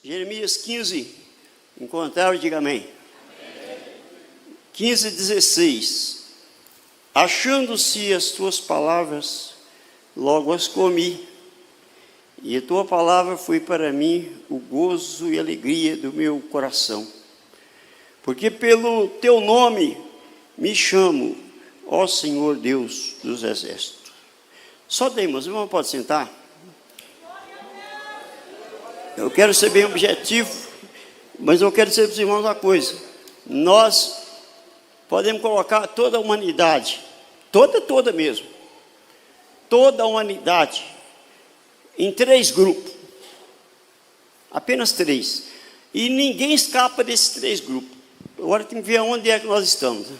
Jeremias 15, encontraram, diga amém. 15:16. Achando-se as tuas palavras, logo as comi, e a tua palavra foi para mim o gozo e alegria do meu coração. Porque pelo teu nome me chamo, ó Senhor Deus dos exércitos. Só daí, irmãos, irmão, pode sentar? Eu quero ser bem objetivo, mas eu quero dizer para os irmãos uma coisa. Nós podemos colocar toda a humanidade, toda mesmo, toda a humanidade, em 3 grupos, apenas 3, e ninguém escapa desses 3 grupos. Agora tem que ver onde é que nós estamos, né?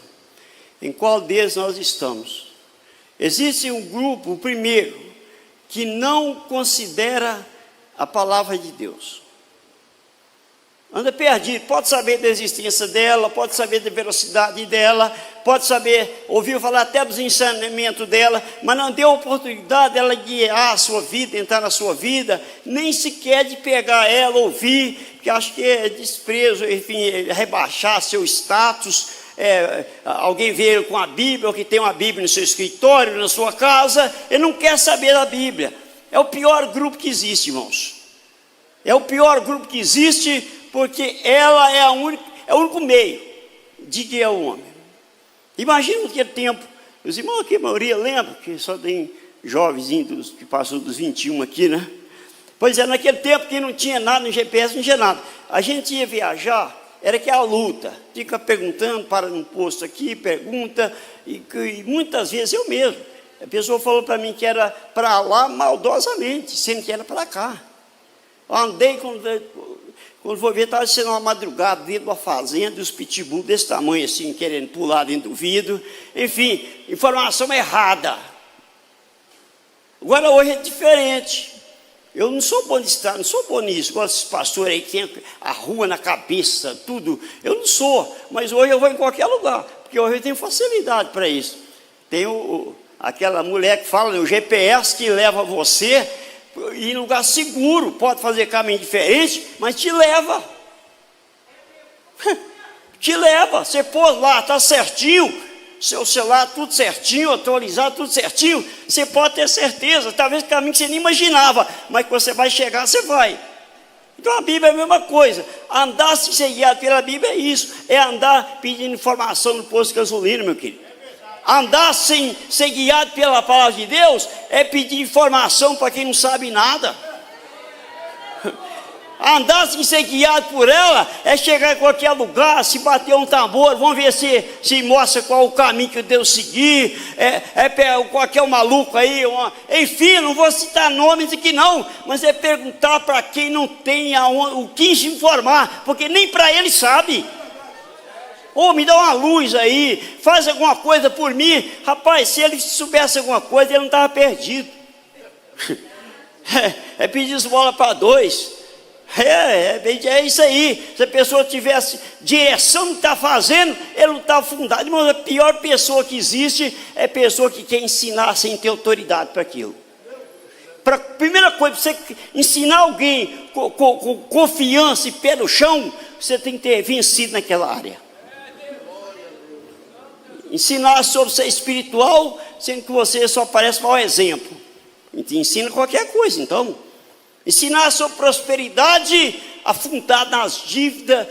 Em qual deles nós estamos. Existe um grupo, o primeiro, que não considera a palavra de Deus. Anda perdido, pode saber da existência dela, pode saber da velocidade dela, pode saber, ouviu falar até dos ensinamentos dela, mas não deu oportunidade dela guiar a sua vida, entrar na sua vida, nem sequer de pegar ela, ouvir, que acho que é desprezo, enfim, rebaixar seu status. Alguém veio com a Bíblia, ou que tem uma Bíblia no seu escritório, na sua casa, ele não quer saber da Bíblia. É o pior grupo que existe, irmãos. É o pior grupo que existe, porque ela é o único meio de guiar o homem. Imagina naquele tempo, os irmãos aqui, a maioria lembra, que só tem jovenzinhos que passam dos 21 aqui, né? Pois é, naquele tempo que não tinha nada no GPS, não tinha nada. A gente ia viajar, era que a luta, fica perguntando, para num posto aqui, pergunta, e muitas vezes eu mesmo, a pessoa falou para mim que era para lá maldosamente, sendo que era para cá. Eu andei, quando vou ver, estava sendo uma madrugada dentro de uma fazenda, e os pitbull desse tamanho assim, querendo pular dentro do vidro, enfim, informação errada. Agora hoje é diferente. Eu não sou bom de estar, não sou bom nisso, igual esses pastores aí que tem a rua na cabeça, tudo. Eu não sou, mas hoje eu vou em qualquer lugar, porque hoje eu tenho facilidade para isso. Tem aquela mulher que fala, o GPS que leva você em lugar seguro, pode fazer caminho diferente, mas te leva. Te leva, você pôs lá, está certinho, seu celular tudo certinho, atualizado tudo certinho, você pode ter certeza, talvez caminho que você nem imaginava, mas que você vai chegar, você vai. Então a Bíblia é a mesma coisa. Andar sem ser guiado pela Bíblia é isso, é andar pedindo informação no posto de gasolina, meu querido. Andar sem ser guiado pela palavra de Deus é pedir informação para quem não sabe nada. Andar sem ser guiado por ela é chegar em qualquer lugar, se bater um tambor, vamos ver se mostra qual o caminho que Deus seguir, qualquer maluco aí, enfim, não vou citar nomes aqui não, mas é perguntar para quem não tem o que se informar, porque nem para ele sabe. Me dá uma luz aí, faz alguma coisa por mim. Rapaz, se ele soubesse alguma coisa, ele não estava perdido. Pedir esmola para 2. É isso aí. Se a pessoa tivesse direção no que está fazendo, ele não está afundado. Irmão, a pior pessoa que existe é a pessoa que quer ensinar sem ter autoridade para aquilo. Primeira coisa, para você ensinar alguém com confiança e pé no chão, você tem que ter vencido naquela área. Ensinar sobre ser espiritual, sendo que você só parece mau exemplo. Ensina qualquer coisa, então. Ensinar sobre prosperidade, afundado nas dívidas,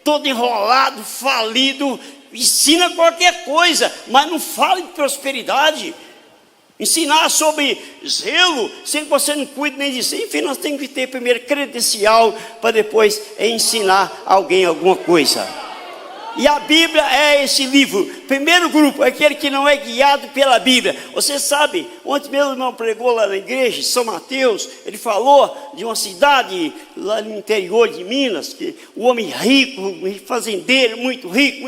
todo enrolado, falido. Ensina qualquer coisa, mas não fale de prosperidade. Ensinar sobre zelo, sendo que você não cuida nem disso. Enfim, nós temos que ter primeiro credencial, para depois ensinar alguém alguma coisa. E a Bíblia é esse livro. Primeiro grupo é aquele que não é guiado pela Bíblia. Você sabe, ontem meu irmão pregou lá na igreja, São Mateus, ele falou de uma cidade lá no interior de Minas, que o homem rico, fazendeiro, muito rico,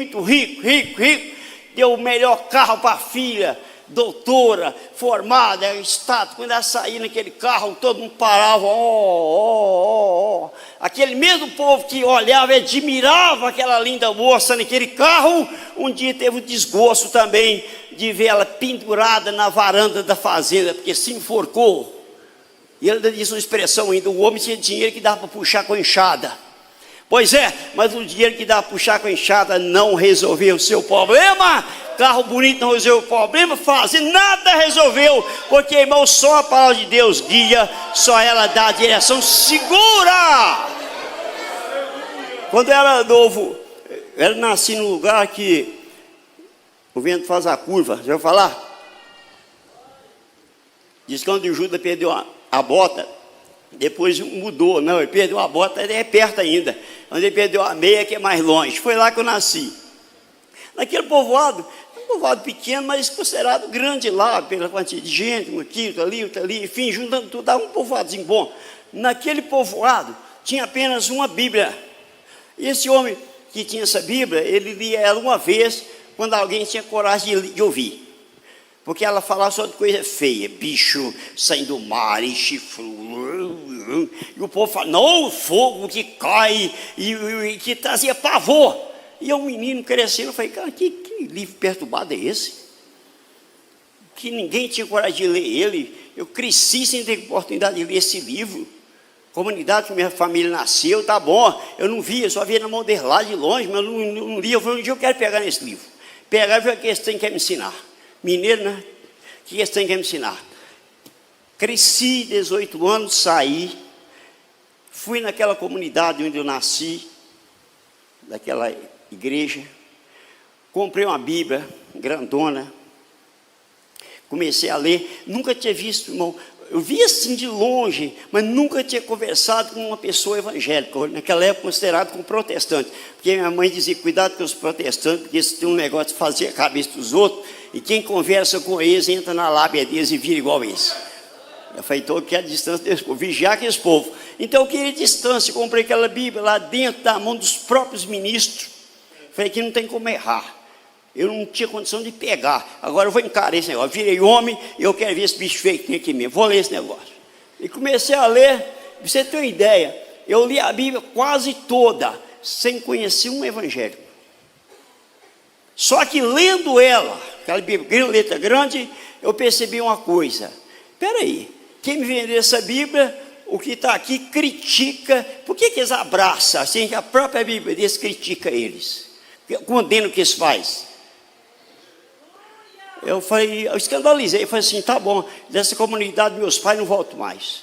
deu o melhor carro para a filha, doutora, formada, status. Quando ela saía naquele carro, todo mundo parava, aquele mesmo povo que olhava e admirava aquela linda moça naquele carro, um dia teve o desgosto também de ver ela pendurada na varanda da fazenda, porque se enforcou. E ele disse uma expressão ainda: o homem tinha dinheiro que dava para puxar com a enxada. Pois é, mas o dinheiro que dava para puxar com a enxada não resolveu o seu problema. Carro bonito não resolveu o problema, fase nada resolveu, porque, irmão, só a palavra de Deus guia, só ela dá a direção segura. Quando eu era novo, eu nasci num lugar que o vento faz a curva, já ouviu falar? Diz que quando o Judas perdeu a bota, depois mudou, não, ele perdeu a bota, ele é perto ainda, onde ele perdeu a meia, que é mais longe. Foi lá que eu nasci. Naquele povoado, um povoado pequeno, mas considerado grande lá, pela quantidade de gente, um aqui, outro ali, enfim, juntando tudo, dava um povoadozinho bom. Naquele povoado, tinha apenas uma Bíblia. E esse homem que tinha essa Bíblia, ele lia ela uma vez, quando alguém tinha coragem de ouvir. Porque ela falava só de coisa feia, bicho saindo do mar, e chifre. E o povo fala, não, o fogo que cai, e que trazia pavor. E o menino crescendo, eu falei, cara, que livro perturbado é esse? Que ninguém tinha coragem de ler ele. Eu cresci sem ter oportunidade de ler esse livro. Comunidade que minha família nasceu, tá bom. Eu não via, só via na mão dele lá de longe, mas eu não lia. Eu falei, um dia eu quero pegar nesse livro. Pegar e ver o que esse trem quer me ensinar. Mineiro, né? O que esse trem quer me ensinar? Cresci, 18 anos, saí. Fui naquela comunidade onde eu nasci, daquela igreja. Comprei uma Bíblia grandona. Comecei a ler. Nunca tinha visto, irmão. Eu vi assim de longe, mas nunca tinha conversado com uma pessoa evangélica, naquela época considerado como protestante, porque minha mãe dizia, cuidado com os protestantes, porque eles têm um negócio de fazer a cabeça dos outros, e quem conversa com eles entra na lábia deles e vira igual eles. Eu falei, então eu quero distância desse povo, vigiar aqueles povos. Então eu queria distância, comprei aquela Bíblia lá dentro da mão dos próprios ministros. Falei que não tem como errar. Eu não tinha condição de pegar. Agora eu vou encarar esse negócio. Virei homem e eu quero ver esse bicho feio que tem aqui mesmo. Vou ler esse negócio. E comecei a ler. Pra você ter uma ideia, eu li a Bíblia quase toda, sem conhecer um evangélico. Só que lendo ela, aquela Bíblia, letra grande, eu percebi uma coisa. Espera aí, quem me vendeu essa Bíblia, o que está aqui, critica. Por que eles abraçam? Assim, que a própria Bíblia deles critica eles. Condena o que eles fazem. Eu falei, eu escandalizei, eu falei assim, tá bom, dessa comunidade meus pais não volto mais.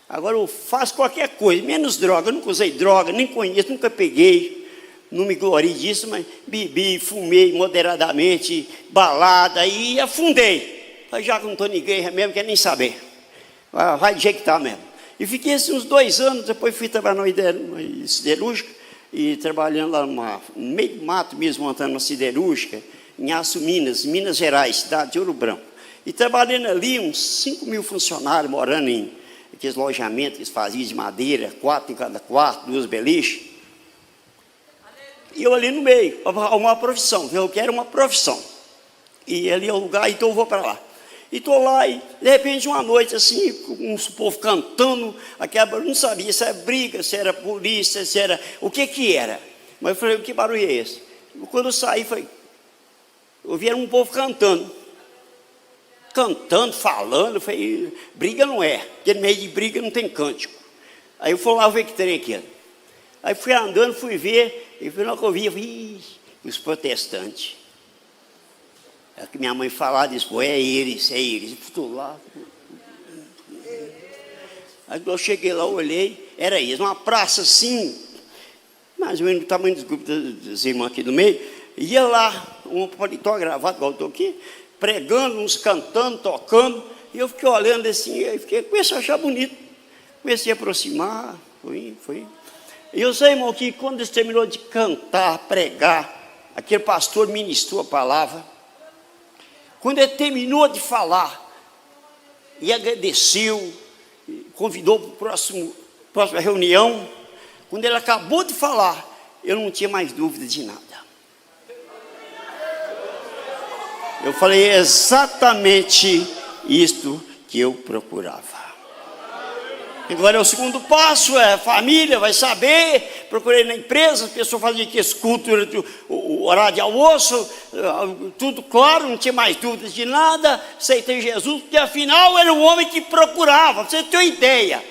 Agora eu faço qualquer coisa, menos droga, eu nunca usei droga, nem conheço, nunca peguei, não me glorio disso, mas bebi, fumei moderadamente, balada, e afundei. Falei, já que não estou ninguém mesmo, quer nem saber. Vai do jeito que está mesmo. E fiquei assim uns 2 anos, depois fui trabalhar numa siderúrgica, e trabalhando lá no meio do mato mesmo, montando uma siderúrgica, em Aço, Minas Gerais, cidade de Ouro Branco. E trabalhando ali, uns 5.000 funcionários, morando em aqueles alojamentos que eles faziam de madeira, 4 em cada quarto, 2 beliches. E eu ali no meio, uma profissão, eu quero uma profissão. E ali é o lugar, então eu vou para lá. E estou lá, e de repente uma noite assim, com um povo cantando, eu não sabia se era briga, se era polícia, se era, o que era. Mas eu falei, que barulho é esse? Quando eu saí, eu vi um povo cantando, falando, eu falei, briga não é, porque no meio de briga não tem cântico. Aí eu fui lá ver que tem aqui. Aí fui andando, fui ver, e na hora que eu vi, eu vi, os protestantes. É que minha mãe falava, disse, pô, é eles. Estou lá. Aí eu cheguei lá, olhei, era eles, uma praça assim, mais ou menos do tamanho dos grupos dos irmãos aqui do meio. Ia lá, um paletó gravado, igual eu estou aqui, pregando, uns cantando, tocando, e eu fiquei olhando assim, comecei a achar bonito, comecei a aproximar, foi. E eu sei, irmão, que quando eles terminou de cantar, pregar, aquele pastor ministrou a palavra, quando ele terminou de falar, e agradeceu, convidou para a próxima reunião, quando ele acabou de falar, eu não tinha mais dúvida de nada. Eu falei exatamente isto que eu procurava. Agora é o segundo passo, a família vai saber. Procurei na empresa, as pessoas faziam que esse culto durante o horário de almoço, tudo claro, não tinha mais dúvidas de nada. Aceitei Jesus, porque afinal era um homem que procurava, pra você ter uma ideia.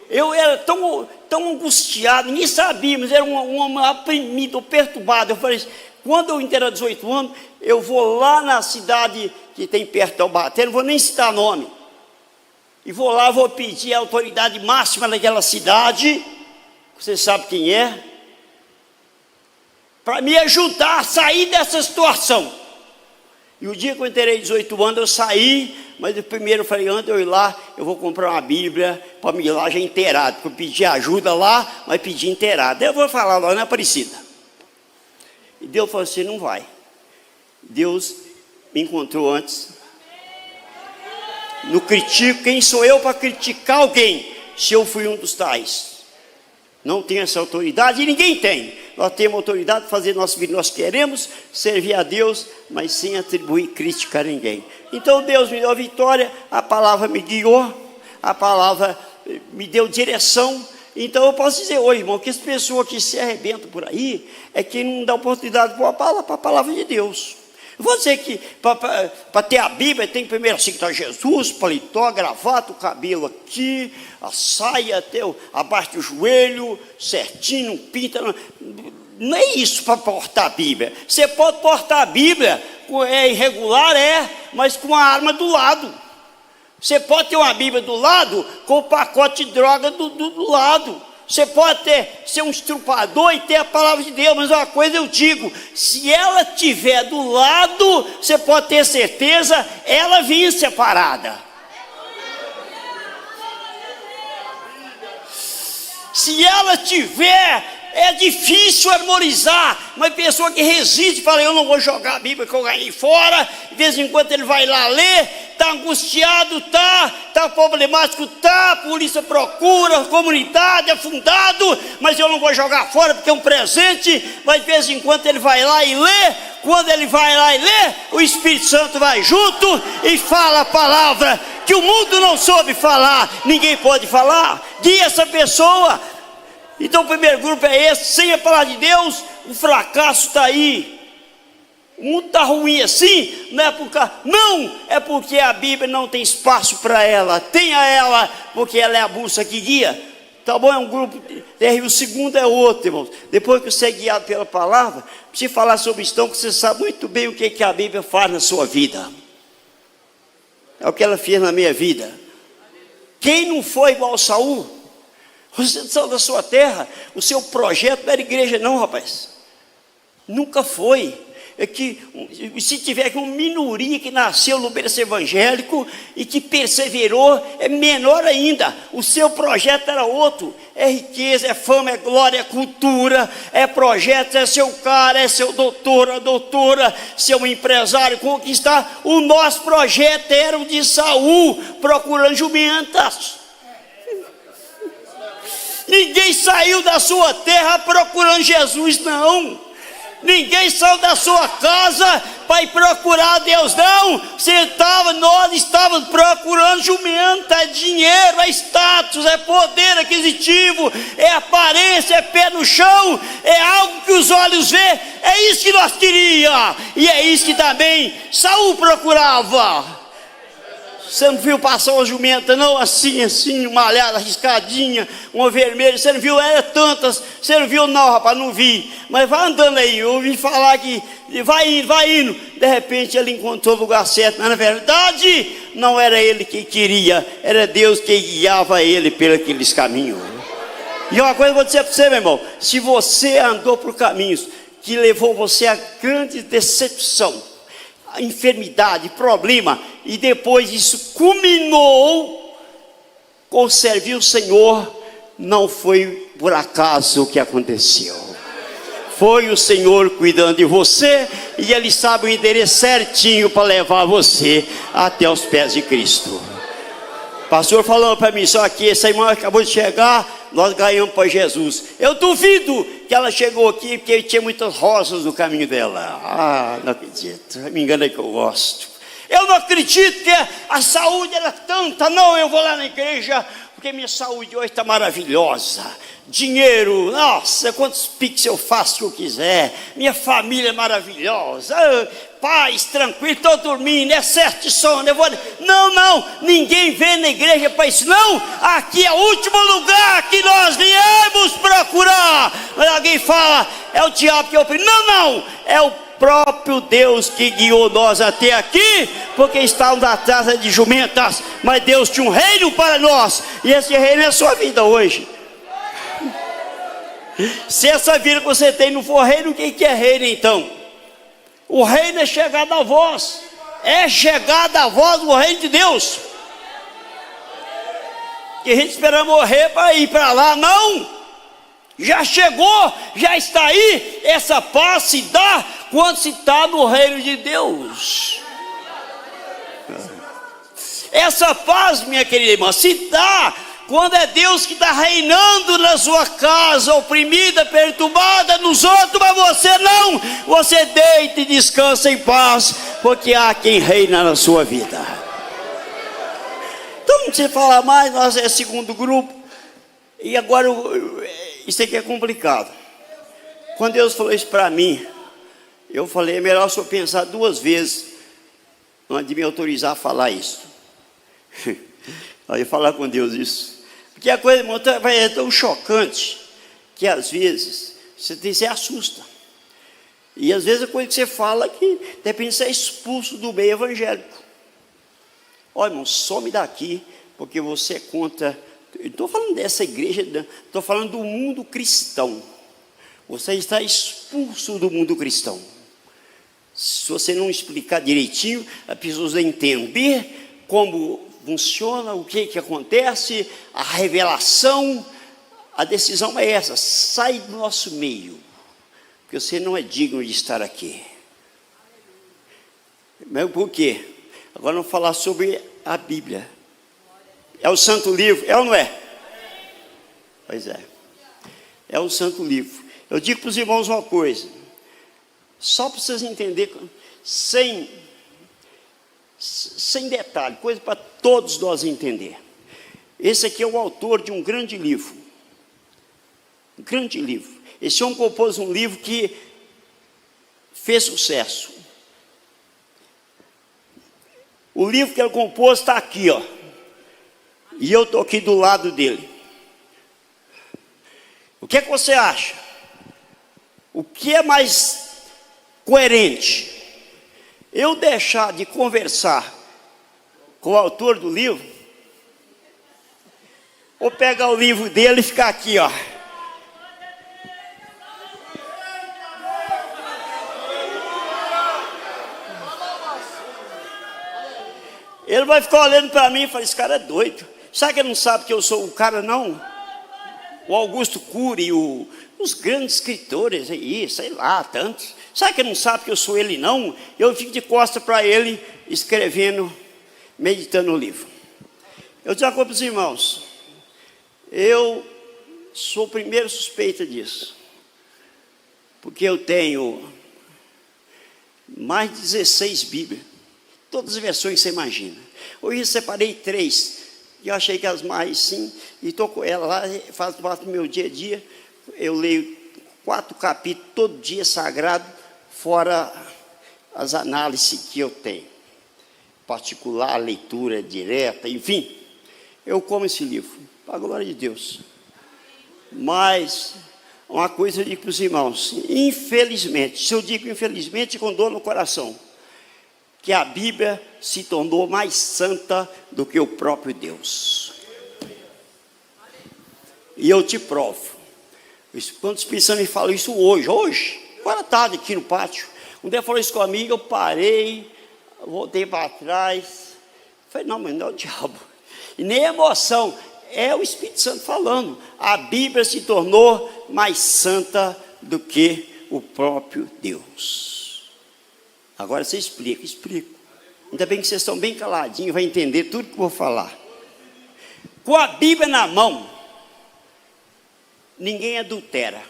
Eu era tão angustiado, nem sabia, mas era um homem oprimido, perturbado. Eu falei, quando eu inteirar 18 anos, eu vou lá na cidade que tem perto de Taubaté, não vou nem citar nome. E vou lá, vou pedir a autoridade máxima daquela cidade, você sabe quem é, para me ajudar a sair dessa situação. E o dia que eu inteirei 18 anos, eu saí, mas eu primeiro falei, antes de eu ir lá, eu vou comprar uma Bíblia para me ir lá já inteirado, porque eu pedi ajuda lá, mas pedi inteirado. Eu vou falar lá na Aparecida. E Deus falou assim, não vai. Deus me encontrou antes. Não critico, quem sou eu para criticar alguém, se eu fui um dos tais? Não tenho essa autoridade, e ninguém tem. Nós temos autoridade para fazer nosso vida, nós queremos servir a Deus, mas sem atribuir crítica a ninguém. Então Deus me deu a vitória, a palavra me guiou, a palavra me deu direção. Então eu posso dizer hoje, irmão, que as pessoas que se arrebentam por aí, é quem não dá oportunidade para a palavra de Deus. Vou dizer que para ter a Bíblia tem primeiro aceitar Jesus, paletó, gravata, o cabelo aqui, a saia até abaixo do joelho, certinho, não pinta. Não é isso para portar a Bíblia. Você pode portar a Bíblia, é irregular, mas com a arma do lado. Você pode ter uma Bíblia do lado, com o pacote de droga do lado. Você pode ser um estrupador e ter a palavra de Deus, mas uma coisa eu digo, se ela estiver do lado, você pode ter certeza, ela vence a parada. Se ela estiver, é difícil harmonizar, mas pessoa que resiste, fala, eu não vou jogar a Bíblia que eu ganhei fora, de vez em quando ele vai lá ler, está angustiado, está problemático, a polícia procura, a comunidade afundado, mas eu não vou jogar fora porque é um presente, mas de vez em quando ele vai lá e lê, quando ele vai lá e lê, o Espírito Santo vai junto e fala a palavra que o mundo não soube falar, ninguém pode falar, guia essa pessoa. Então o primeiro grupo é esse, sem a palavra de Deus, o fracasso está aí. O mundo está ruim assim, não é porque a Bíblia não tem espaço para ela, tenha ela, porque ela é a bolsa que guia. Tá bom, é um grupo, e o segundo é outro, irmãos. Depois que você é guiado pela palavra, precisa falar sobre isso, então, que você sabe muito bem o que a Bíblia faz na sua vida. É o que ela fez na minha vida. Quem não foi igual a Saul? Você saiu da sua terra, o seu projeto não era igreja não, rapaz. Nunca foi. É que se tiver uma minoria que nasceu no berço evangélico e que perseverou, é menor ainda. O seu projeto era outro. É riqueza, é fama, é glória, é cultura, é projeto, é seu cara, é seu doutor, a doutora, seu empresário, conquistar. O nosso projeto era o de Saul, procurando jumentas. Ninguém saiu da sua terra procurando Jesus, não. Ninguém saiu da sua casa para ir procurar Deus, não. Nós estávamos procurando jumenta, é dinheiro, é status, é poder aquisitivo, é aparência, é pé no chão, é algo que os olhos vê. É isso que nós queríamos, e é isso que também Saul procurava. Você não viu passar uma jumenta não, assim, malhada, arriscadinha, uma vermelha, você não viu, era tantas, você não viu não, rapaz, não vi, mas vai andando aí, eu ouvi falar que vai indo, de repente ele encontrou o lugar certo, mas na verdade, não era ele que queria, era Deus que guiava ele por aqueles caminhos. E uma coisa eu vou dizer para você, meu irmão, se você andou por caminhos que levou você a grande decepção, enfermidade, problema, e depois isso culminou com servir o Senhor, não foi por acaso o que aconteceu, foi o Senhor cuidando de você, e Ele sabe o endereço certinho para levar você até os pés de Cristo. Pastor falando para mim, só que essa irmã acabou de chegar, nós ganhamos para Jesus. Eu duvido que ela chegou aqui porque tinha muitas rosas no caminho dela. Não acredito, me engano é que eu gosto. Eu não acredito que a saúde era tanta, não, eu vou lá na igreja porque minha saúde hoje está maravilhosa. Dinheiro, nossa, quantos piques eu faço que eu quiser. Minha família é maravilhosa. Paz, tranquilo, estou dormindo, excesso de sono. Não, ninguém vem na igreja para isso. Não, aqui é o último lugar que nós viemos procurar. Mas alguém fala, é o diabo que oprime. Não, é o próprio Deus que guiou nós até aqui, porque estávamos atrás de jumentas, mas Deus tinha um reino para nós, e esse reino é a sua vida hoje. Se essa vida que você tem não for reino, o que é reino então? O reino é chegado a vós, é chegado a vós o reino de Deus, que a gente espera morrer para ir para lá. Não, já chegou, já está aí. Essa paz se dá quando se está no reino de Deus. Essa paz, minha querida irmã, se dá quando é Deus que está reinando na sua casa, oprimida, perturbada nos outros, mas você não. Você deita e descansa em paz, porque há quem reina na sua vida. Então não precisa falar mais, nós é segundo grupo. E agora, isso aqui é complicado. Quando Deus falou isso para mim, eu falei, é melhor só pensar duas vezes antes de me autorizar a falar isso. Aí falar com Deus isso. Porque a coisa, irmão, é tão chocante que às vezes você se assusta. E às vezes a coisa que você fala que depende de ser expulso do meio evangélico. Olha, irmão, some daqui, porque você é contra. Eu não estou falando dessa igreja, estou falando do mundo cristão. Você está expulso do mundo cristão. Se você não explicar direitinho, as pessoas vão entender como funciona, o que acontece, a revelação. A decisão é essa: sai do nosso meio, porque você não é digno de estar aqui. Mas por quê? Agora vamos falar sobre a Bíblia. É o santo livro, é ou não é? Pois é, é o santo livro. Eu digo para os irmãos uma coisa, só para vocês entenderem, sem detalhe, coisa para todos nós entender. Esse aqui é o autor de um grande livro. Um grande livro. Esse homem compôs um livro que fez sucesso. O livro que ele compôs está aqui, ó. E eu estou aqui do lado dele. O que é que você acha? O que é mais coerente? Eu deixar de conversar com o autor do livro, ou pegar o livro dele e ficar aqui, ó. Ele vai ficar olhando para mim e falar, esse cara é doido. Sabe que ele não sabe que eu sou o cara, não? O Augusto Cury, os grandes escritores aí, sei lá, tantos. Sabe que ele não sabe que eu sou ele, não? Eu fico de costas para ele, escrevendo, meditando no livro. Eu digo uma coisa para os irmãos, eu sou o primeiro suspeito disso, porque eu tenho mais de 16 Bíblias, todas as versões que você imagina. Hoje eu separei 3, que eu achei que as mais sim, e estou com ela lá, faz parte do meu dia a dia. Eu leio 4 capítulos todo dia sagrado, fora as análises que eu tenho, particular, leitura direta, enfim. Eu como esse livro, para a glória de Deus. Mas uma coisa eu digo para os irmãos, infelizmente, se eu digo infelizmente com dor no coração, que a Bíblia se tornou mais santa do que o próprio Deus. E eu te provo. Quando o Espírito Santo me falou isso hoje, agora à tarde aqui no pátio, um dia falou isso comigo, eu parei, voltei para trás, falei, não, mas não é o diabo, e nem emoção, é o Espírito Santo falando. A Bíblia se tornou mais santa do que o próprio Deus. Agora você explico. Ainda bem que vocês estão bem caladinhos, vai entender tudo que eu vou falar. Com a Bíblia na mão, ninguém adultera.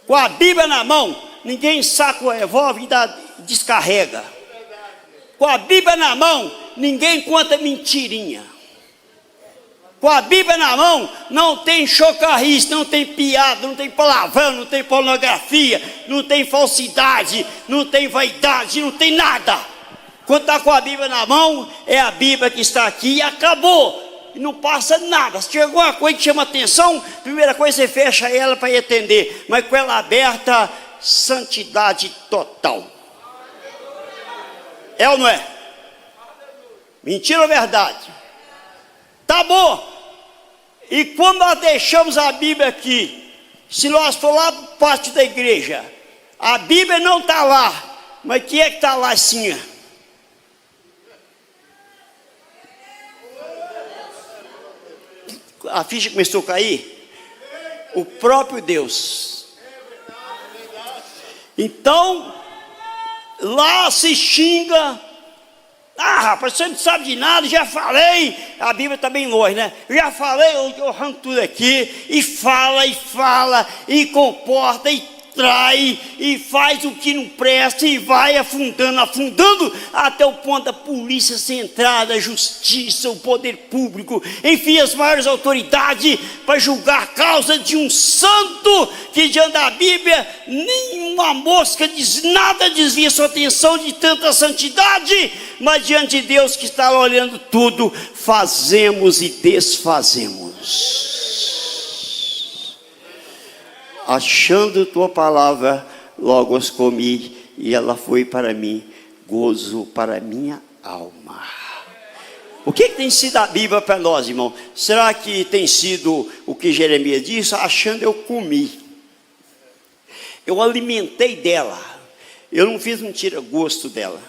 Com a Bíblia na mão, ninguém saca o revólver e descarrega. Com a Bíblia na mão, ninguém conta mentirinha. Com a Bíblia na mão, não tem chocarrice, não tem piada, não tem palavrão, não tem pornografia, não tem falsidade, não tem vaidade, não tem nada. Quando está com a Bíblia na mão, é a Bíblia que está aqui e acabou. E não passa nada. Se tiver alguma coisa que chama atenção, primeira coisa você fecha ela para entender. Mas com ela aberta, santidade total. É ou não é? Mentira ou verdade? Tá bom. E quando nós deixamos a Bíblia aqui, se nós for lá para parte da igreja, a Bíblia não está lá, mas quem é que está lá assim? A ficha começou a cair? O próprio Deus. Então, lá se xinga. Ah, rapaz, você não sabe de nada, já falei. A Bíblia está bem longe, né? Já falei, eu arranco tudo aqui. E fala, e comporta, e trai, e faz o que não presta, e vai afundando, até o ponto da polícia ser entrada, a justiça, o poder público, enfim, as maiores autoridades, para julgar a causa de um santo, que diante da Bíblia, nenhuma mosca, nada desvia sua atenção de tanta santidade, mas diante de Deus que está lá olhando tudo, fazemos e desfazemos. Achando tua palavra, logo as comi, e ela foi para mim gozo para minha alma. O que tem sido a Bíblia para nós, irmão? Será que tem sido o que Jeremias disse? Achando eu comi, eu alimentei dela, eu não fiz um tira-gosto dela.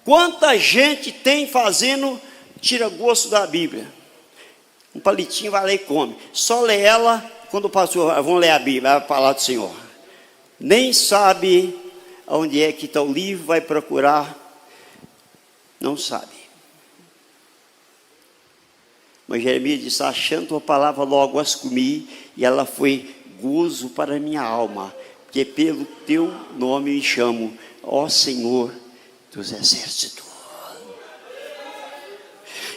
Quanta gente tem fazendo tira-gosto da Bíblia? Um palitinho vai lá e come. Só lê ela quando o pastor, vamos ler a Bíblia, a palavra do Senhor. Nem sabe onde é que está o livro, vai procurar, não sabe. Mas Jeremias disse, achando a palavra logo as comi, e ela foi gozo para minha alma, porque pelo teu nome me chamo, ó Senhor dos exércitos.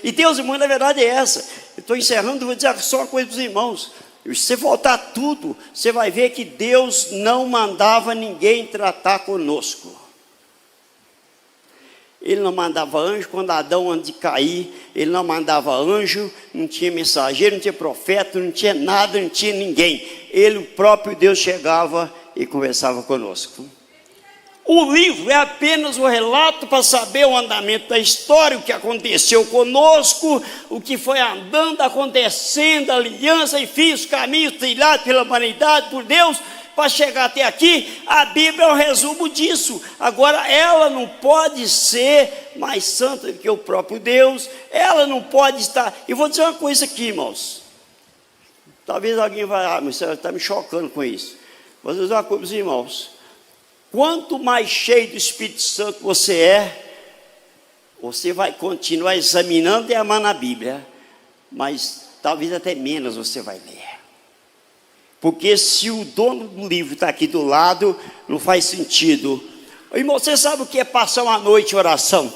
E Deus, irmão, na verdade é essa. Eu estou encerrando, vou dizer só uma coisa para os irmãos. Se você voltar tudo, você vai ver que Deus não mandava ninguém tratar conosco. Ele não mandava anjo quando Adão, antes de cair, ele não mandava anjo, não tinha mensageiro, não tinha profeta, não tinha nada, não tinha ninguém. Ele, o próprio Deus, chegava e conversava conosco. O livro é apenas o relato para saber o andamento da história, o que aconteceu conosco, o que foi andando, acontecendo, a aliança, enfim, os caminhos trilhados pela humanidade, por Deus, para chegar até aqui. A Bíblia é um resumo disso. Agora, ela não pode ser mais santa do que o próprio Deus, ela não pode estar... E vou dizer uma coisa aqui, irmãos. Talvez alguém vai, mas você está me chocando com isso. Vou dizer uma coisa para os irmãos. Quanto mais cheio do Espírito Santo você é, você vai continuar examinando e amando a Bíblia, mas talvez até menos você vai ler. Porque se o dono do livro está aqui do lado, não faz sentido. Irmão, você sabe o que é passar uma noite em oração?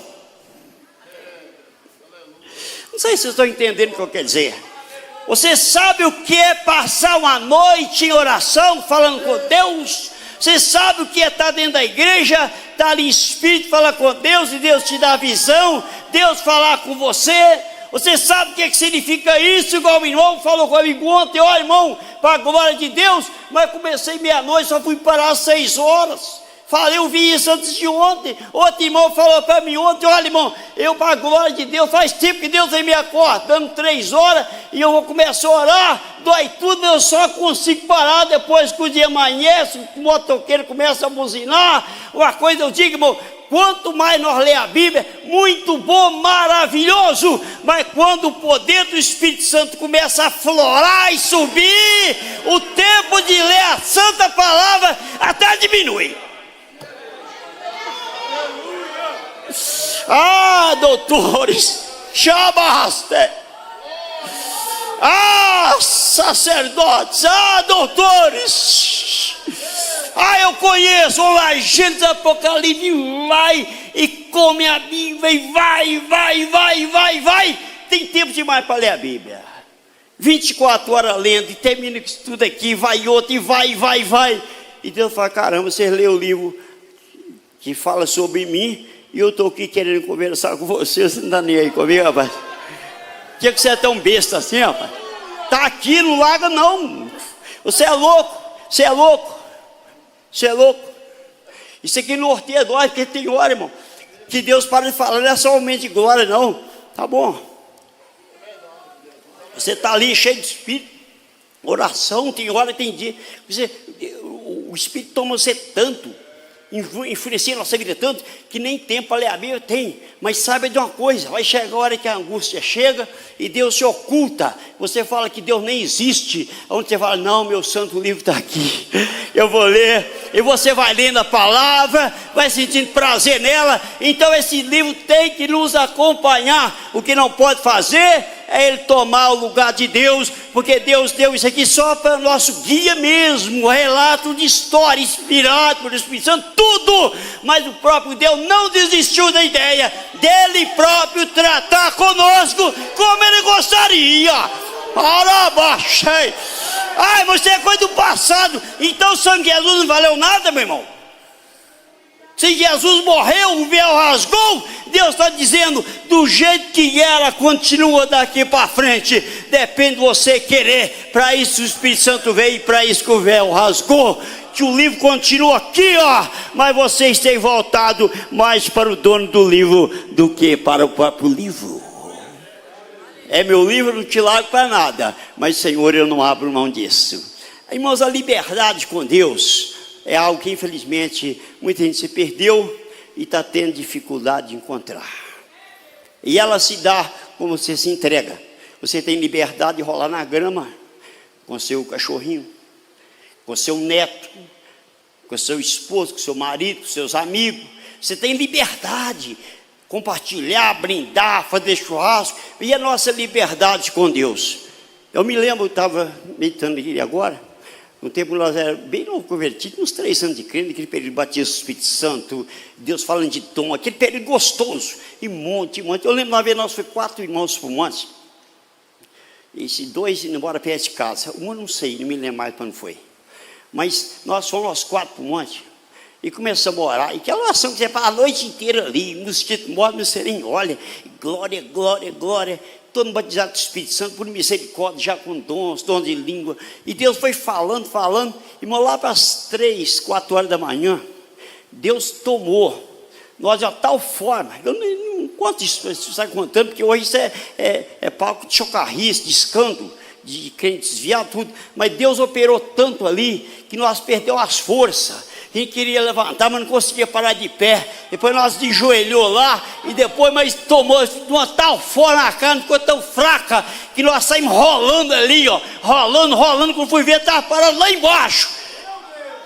Não sei se vocês estão entendendo o que eu quero dizer. Você sabe o que é passar uma noite em oração, falando com Deus? Você sabe o que é estar dentro da igreja, estar ali em espírito, falar com Deus, e Deus te dá a visão, Deus falar com você? Você sabe o que significa isso? Igual o irmão falou comigo ontem, ó irmão, para a glória de Deus, mas comecei meia-noite, só fui parar às 6 horas. Falei, eu vi isso antes de ontem. Outro irmão falou para mim ontem, olha irmão, eu para a glória de Deus, faz tempo que Deus vem me acordando 3 horas, e eu vou começar a orar, dói tudo, eu só consigo parar depois que o dia amanhece, o motoqueiro começa a buzinar, uma coisa eu digo, irmão, quanto mais nós lemos a Bíblia, muito bom, maravilhoso, mas quando o poder do Espírito Santo começa a florar e subir, o tempo de ler a Santa Palavra até diminui. Ah, doutores, chamaste. Ah, sacerdotes, doutores. Eu conheço lá, Gênesis, Apocalipse, vai e come a Bíblia e vai. Tem tempo demais para ler a Bíblia. 24 horas lendo e termina isso tudo aqui, vai outro e vai. E Deus fala: caramba, você lê o livro que fala sobre mim e eu estou aqui querendo conversar com você, você não está nem aí comigo, rapaz. Por que você é tão besta assim, rapaz? Está aqui, não larga não. Você é louco. Isso aqui norteia nós, porque tem hora, irmão, que Deus para de falar, não é somente de glória não. Tá bom. Você está ali cheio de espírito, oração, tem hora, tem dia. O espírito toma você tanto, influencia a nossa vida tanto, que nem tempo para ler a Bíblia tem. Mas saiba de uma coisa: vai chegar a hora que a angústia chega e Deus se oculta. Você fala que Deus nem existe. Onde você fala: não, meu santo livro está aqui, eu vou ler. E você vai lendo a palavra, vai sentindo prazer nela. Então esse livro tem que nos acompanhar. O que não pode fazer é ele tomar o lugar de Deus, porque Deus deu isso aqui só para nosso guia mesmo, relato de história, inspirado por Espírito Santo, tudo. Mas o próprio Deus não desistiu da ideia dele próprio tratar conosco como ele gostaria. Arabaxei. Ai, você é coisa do passado. Então o sangue de Jesus não valeu nada, meu irmão. Se Jesus morreu, o véu rasgou, Deus está dizendo: do jeito que era, continua daqui para frente. Depende de você querer. Para isso o Espírito Santo veio, e para isso que o véu rasgou. Que o livro continua aqui, ó, mas você esteja voltado mais para o dono do livro do que para o próprio livro. É meu livro, não te largo para nada, mas Senhor, eu não abro mão disso. Irmãos, a liberdade com Deus é algo que infelizmente muita gente se perdeu e está tendo dificuldade de encontrar. E ela se dá como você se entrega. Você tem liberdade de rolar na grama com seu cachorrinho, com seu neto, com seu esposo, com seu marido, com seus amigos. Você tem liberdade, compartilhar, brindar, fazer churrasco. E a nossa liberdade com Deus. Eu me lembro, eu estava meditando aqui agora, no tempo nós éramos bem novo convertidos, uns 3 anos de crente, aquele período de batismo do Espírito Santo, Deus falando de dom, aquele período gostoso, e monte. Eu lembro uma vez, nós fomos 4 irmãos para o monte, e 2 indo embora perto de casa, uma não sei, não me lembro mais quando foi, mas nós fomos aos 4 para o monte, e começamos a orar, e aquela oração que você faz a noite inteira ali, mosquito morre, meu serem, olha, glória, glória, glória, todo mundo batizado do Espírito Santo, por misericórdia, já com dons de língua. E Deus foi falando, e lá para as 3, 4 horas da manhã, Deus tomou nós de uma tal forma. Eu não conto isso, você está contando, porque hoje isso é palco de chocarrice, de escândalo, de crente desviado, tudo. Mas Deus operou tanto ali, que nós perdemos as forças. A gente queria levantar, mas não conseguia parar de pé. Depois nós ajoelhou lá, e depois, mas tomou de uma tal forma, a carne ficou tão fraca, que nós saímos rolando ali, ó, rolando, quando fui ver, estava parado lá embaixo.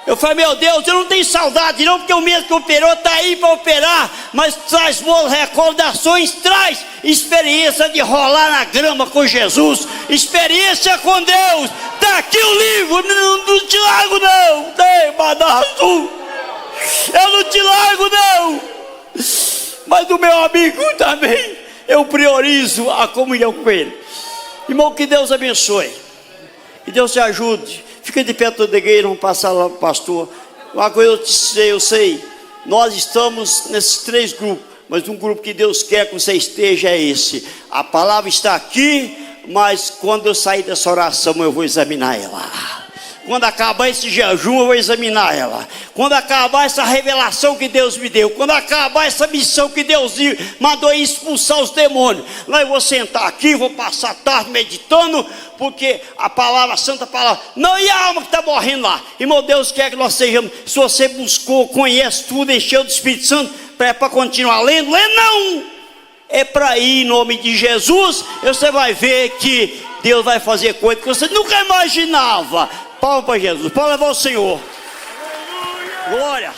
Eu falei: meu Deus, eu não tenho saudade não, porque o mesmo que operou está aí para operar, mas traz boas recordações, traz experiência de rolar na grama com Jesus, experiência com Deus. Está aqui o livro, não te largo não, eu não te largo não, mas o meu amigo também, eu priorizo a comunhão com ele. Irmão, que Deus abençoe, que Deus te ajude. Fica de pé toda a igreja, vamos passar lá para o pastor. Uma coisa eu sei, nós estamos nesses 3 grupos, mas um grupo que Deus quer que você esteja é esse. A palavra está aqui, mas quando eu sair dessa oração eu vou examinar ela. Quando acabar esse jejum eu vou examinar ela. Quando acabar essa revelação que Deus me deu, quando acabar essa missão que Deus mandou expulsar os demônios, lá eu vou sentar aqui, vou passar a tarde meditando, porque a palavra, a santa palavra, não, e a alma que está morrendo lá. Irmão, Deus quer que nós sejamos, se você buscou, conhece tudo, encheu do Espírito Santo, para continuar lendo, não, é para ir em nome de Jesus. Você vai ver que Deus vai fazer coisas que você nunca imaginava. Palma para Jesus, palma para o Senhor. Glória.